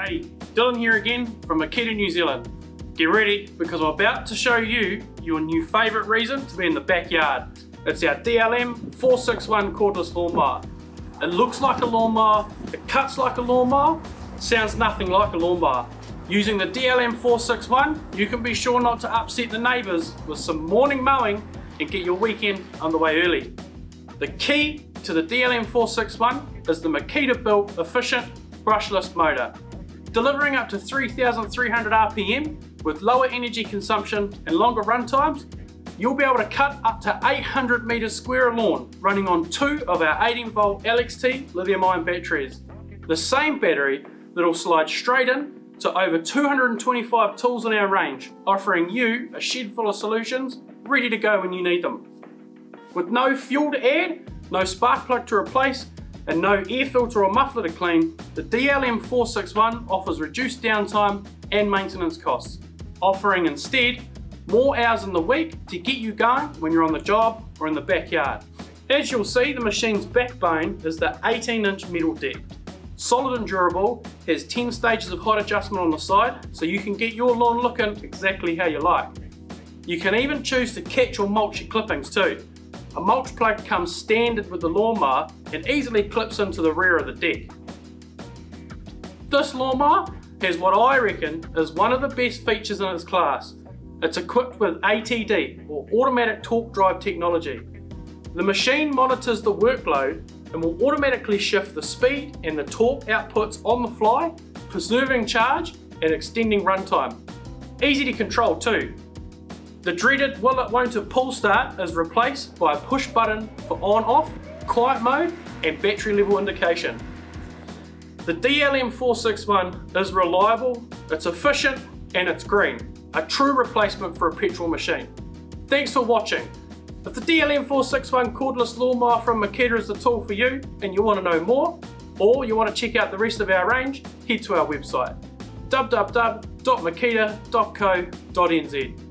Hey, Dylan here again from Makita, New Zealand. Get ready because I'm about to show you your new favourite reason to be in the backyard. It's our DLM 461 cordless lawnmower. It looks like a lawnmower, it cuts like a lawnmower, sounds nothing like a lawnmower. Using the DLM 461, you can be sure not to upset the neighbours with some morning mowing and get your weekend underway early. The key to the DLM 461 is the Makita built efficient brushless motor. Delivering up to 3,300 RPM with lower energy consumption and longer run times, you'll be able to cut up to 800 metres square of lawn running on 2 of our 18 volt LXT lithium ion batteries. The same battery that'll slide straight in to over 225 tools in our range, offering you a shed full of solutions ready to go when you need them. With no fuel to add, no spark plug to replace, and no air filter or muffler to clean, the DLM 461 offers reduced downtime and maintenance costs, offering instead more hours in the week to get you going when you're on the job or in the backyard. As you'll see, the machine's backbone is the 18-inch metal deck. Solid and durable, has 10 stages of height adjustment on the side, so you can get your lawn looking exactly how you like. You can even choose to catch or mulch your clippings too. A mulch plug comes standard with the lawnmower and easily clips into the rear of the deck. This lawnmower has what I reckon is one of the best features in its class. It's equipped with ATD, or automatic torque drive technology. The machine monitors the workload and will automatically shift the speed and the torque outputs on the fly, preserving charge and extending runtime. Easy to control too. The dreaded will it won't it pull start is replaced by a push button for on-off, quiet mode and battery level indication. The DLM 461 is reliable, it's efficient and it's green. A true replacement for a petrol machine. Thanks for watching. If the DLM 461 cordless lawnmower from Makita is the tool for you and you want to know more, or you want to check out the rest of our range, head to our website www.makita.co.nz.